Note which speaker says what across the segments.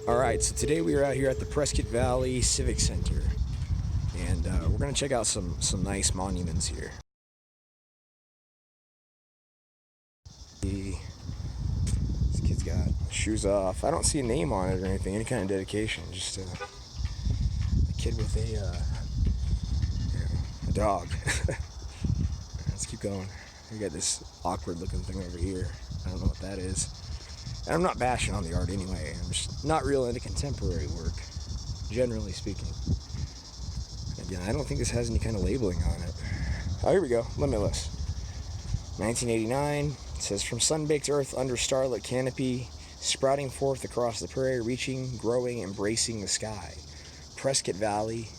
Speaker 1: Alright, so today we are out here at the Prescott Valley Civic Center, and we're going to check out some nice monuments here. This kid's got shoes off. I don't see a name on it or anything, any kind of dedication, just a kid with a dog. Let's keep going. We got this awkward looking thing over here. I don't know what that is. And I'm not bashing on the art anyway. I'm just not real into contemporary work, generally speaking. Again, I don't think this has any kind of labeling on it. Oh, here we go. Limitless. 1989. It says, from sun-baked earth under starlit canopy, sprouting forth across the prairie, reaching, growing, embracing the sky. Prescott Valley,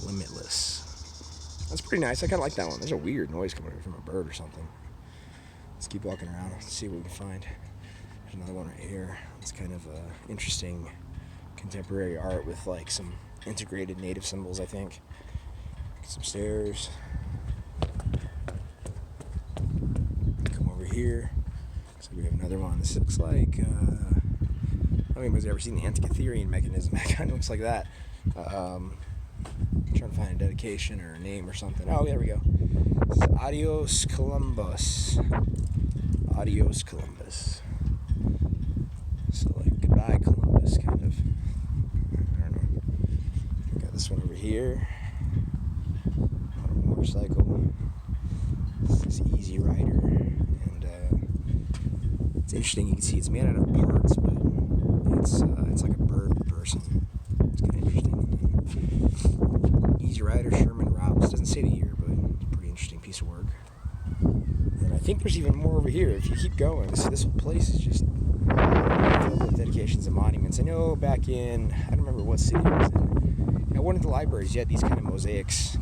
Speaker 1: limitless. That's pretty nice. I kind of like that one. There's a weird noise coming from a bird or something. Let's keep walking around. Let's see what we can find. There's another one right here. It's kind of interesting contemporary art with like some integrated native symbols, I think. Some stairs. Come over here. So we have another one. This looks like, I don't know if anybody's ever seen the Antikytherian mechanism. It kind of looks like that. I'm trying to find a dedication or a name or something. Oh, there we go. This is Adios Columbus. Adios Columbus. So like goodbye Columbus, kind of. I don't know. We got this one over here. On a motorcycle. This is Easy Rider, and it's interesting. You can see it's made out of parts, but it's like a bird person. It's kind of interesting. Easy Rider, Sherman Rouse. Doesn't say the year, but it's a pretty interesting piece of work. And I think there's even more over here. If you keep going, this whole place is just filled with dedications and monuments. I know back in, I don't remember what city it was in. At one of the libraries, you had these kind of mosaics,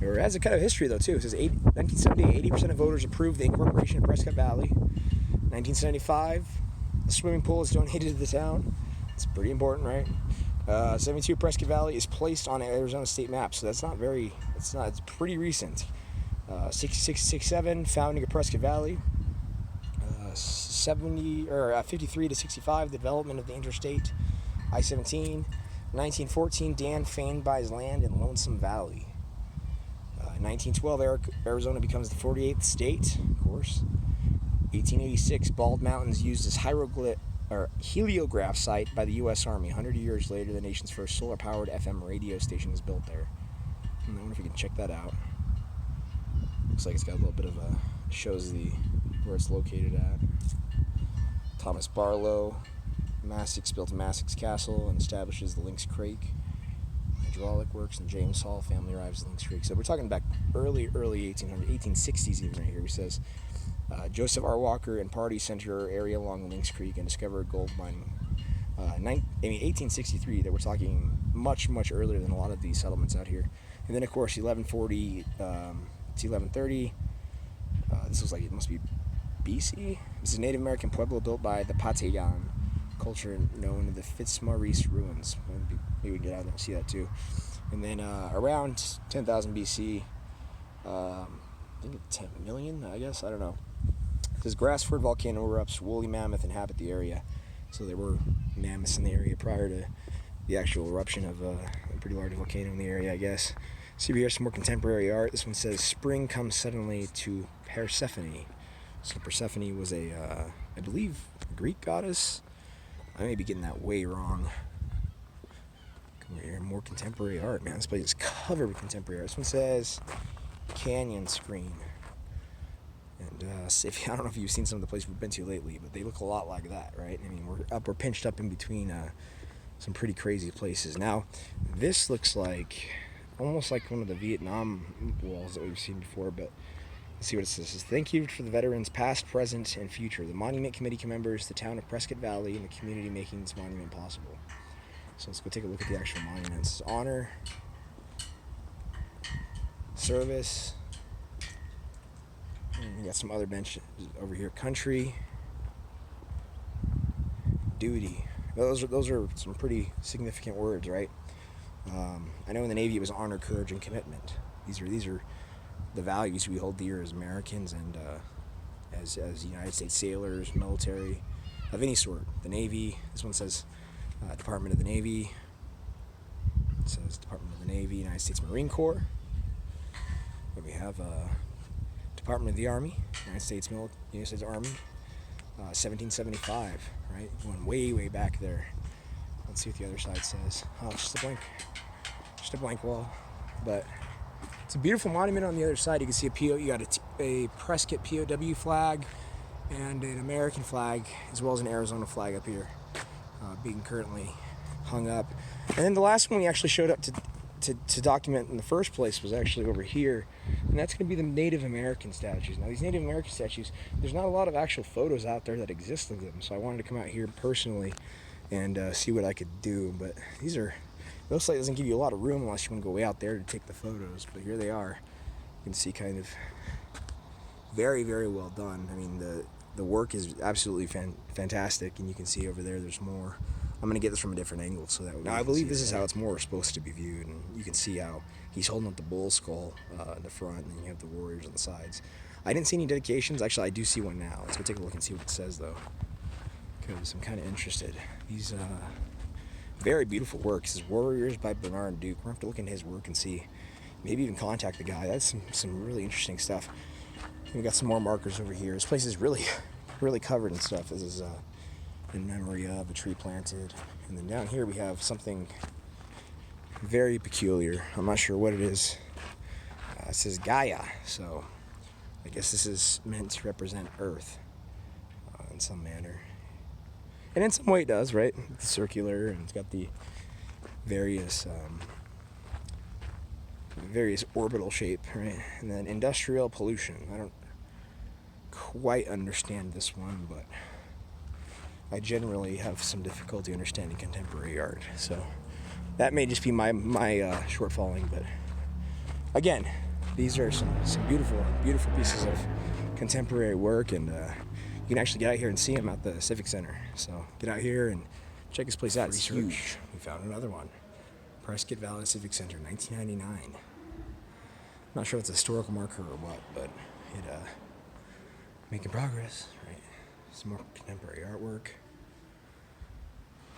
Speaker 1: It has a kind of history though too. It says 1978, 80% of voters approved the incorporation of Prescott Valley. 1975, the swimming pool is donated to the town. It's pretty important, right? 72, Prescott Valley is placed on Arizona state map, so it's pretty recent. 66, 67, founding of Prescott Valley. 53 to 65, the development of the interstate. I-17. 1914, Dan Fain buys land in Lonesome Valley. 1912, Arizona becomes the 48th state, of course. 1886, Bald Mountains used as heliograph site by the U.S. Army. 100 years later, the nation's first solar-powered FM radio station is built there. I wonder if we can check that out. Looks like it's got a little bit of shows where it's located at. Thomas Barlow, Massix built Massix Castle and establishes the Lynx Creek. Hydraulic works, and James Hall family arrives at Lynx Creek. So we're talking back early 1860s even right here. He says, Joseph R. Walker and party center area along Lynx Creek and discover gold mining. 1863, that we're talking much earlier than a lot of these settlements out here. And then of course 1140 to 1130. This was like, it must be BC. This is a Native American pueblo built by the Patayan culture known as the Fitzmaurice ruins. Maybe we can get out there and see that too. And then around 10,000 BC, I think 10 million, I guess, I don't know. This Grassford volcano erupts, woolly mammoth inhabit the area. So there were mammoths in the area prior to the actual eruption of a pretty large volcano in the area, I guess. See, we have some more contemporary art. This one says, spring comes suddenly to Persephone. So Persephone was I believe, Greek goddess. I may be getting that way wrong. Come over here, more contemporary art, man. This place is covered with contemporary art. This one says, canyon screen. And I don't know if you've seen some of the places we've been to lately, but they look a lot like that, right? I mean, we're pinched up in between some pretty crazy places. Now, this looks like almost like one of the Vietnam walls that we've seen before, but let's see what it says. It says, thank you for the veterans past, present, and future. The Monument Committee members, the town of Prescott Valley, and the community making this monument possible. So let's go take a look at the actual monuments. Honor, service, and we got some other benches over here. Country, duty. Those are some pretty significant words, right? I know in the Navy it was honor, courage, and commitment. These are the values we hold dear as Americans and as United States sailors, military. of any sort. The Navy, this one says Department of the Navy. It says Department of the Navy, United States Marine Corps. Then we have Department of the Army, United States Army, 1775, right? Going way, way back there. Let's see what the other side says. Oh, it's just a blank wall. But it's a beautiful monument on the other side. You can see you got a Prescott POW flag and an American flag, as well as an Arizona flag up here, being currently hung up. And then the last one we actually showed up to document in the first place was actually over here, and that's going to be the Native American statues. Now, these Native American statues, there's not a lot of actual photos out there that exist of them, so I wanted to come out here personally and see what I could do. But those site doesn't give you a lot of room unless you want to go way out there to take the photos, but here they are. You can see kind of very, very well done. I mean, the work is absolutely fantastic, and you can see over there there's more. I'm going to get this from a different angle so that now I believe this is how it's more supposed to be viewed, and you can see how he's holding up the bull skull in the front, and then you have the warriors on the sides. I didn't see any dedications. Actually, I do see one now. Let's go take a look and see what it says, though, because I'm kind of interested. These very beautiful work. This is Warriors by Bernard Duke. We're going to have to look into his work and see, maybe even contact the guy. That's some really interesting stuff. We got some more markers over here. This place is really, really covered in stuff. This is in memory of a tree planted. And then down here we have something very peculiar. I'm not sure what it is. It says Gaia, so I guess this is meant to represent Earth in some manner. And in some way it does, right? It's circular, and it's got the various orbital shape, right? And then industrial pollution. I don't quite understand this one, but I generally have some difficulty understanding contemporary art, so that may just be my shortfalling. But again, these are some beautiful pieces of contemporary work, and you can actually get out here and see them at the Civic Center. So get out here and check this place out. It's huge. We found another one. Prescott Valley Civic Center, 1999. Not sure if it's a historical marker or what, but it making progress, right? Some more contemporary artwork.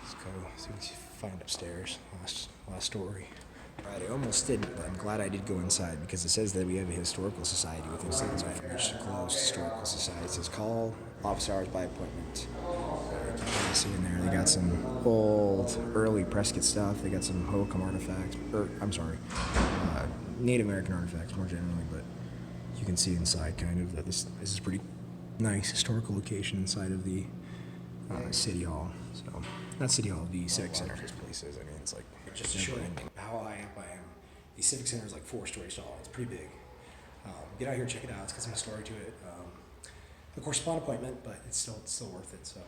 Speaker 1: Let's go see what we find upstairs. Last story. Alright, I almost didn't, but I'm glad I did go inside, because it says that we have a historical society within seconds of which to close historical society. It says call office hours by appointment. You can see in there they got some old, early Prescott stuff. They got some Hokum artifacts, Native American artifacts more generally, but you can see inside kind of that this is pretty nice historical location inside of the City Hall. So not City Hall, the Civic Center. This place is, I mean, it's like just to show you how high up I am. The Civic Center is like 4 stories tall. It's pretty big. Get out here, check it out. It's got some story to it. Of course, upon appointment, but it's still worth it. So.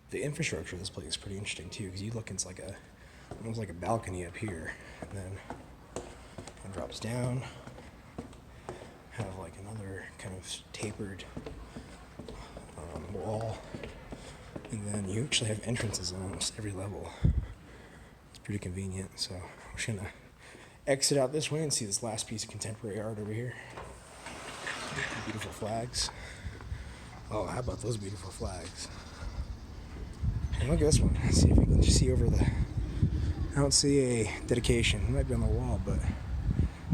Speaker 1: The infrastructure of this place is pretty interesting too, because you look, it's like almost like a balcony up here, and then it drops down. Have like another kind of tapered wall, and then you actually have entrances on almost every level. It's pretty convenient. So I'm just gonna exit out this way and see this last piece of contemporary art over here. Beautiful flags. Oh, how about those beautiful flags? And look at this one. Let's see if we can just see over the. I don't see a dedication. It might be on the wall, but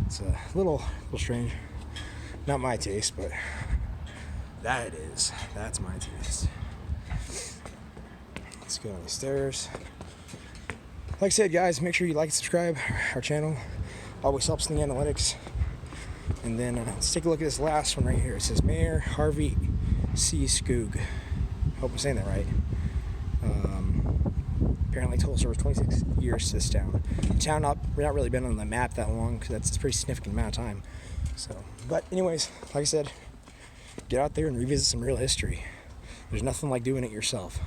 Speaker 1: it's a little strange. Not my taste, but that it is. That's my taste. Let's go down the stairs. Like I said, guys, make sure you like and subscribe our channel. Always helps in the analytics. And then let's take a look at this last one right here. It says Mayor Harvey C. Skoog. Hope I'm saying that right. Apparently total service 26 years to this town. We're not really been on the map that long, because that's a pretty significant amount of time. So, but anyways, like I said, get out there and revisit some real history. There's nothing like doing it yourself.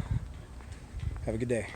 Speaker 1: Have a good day.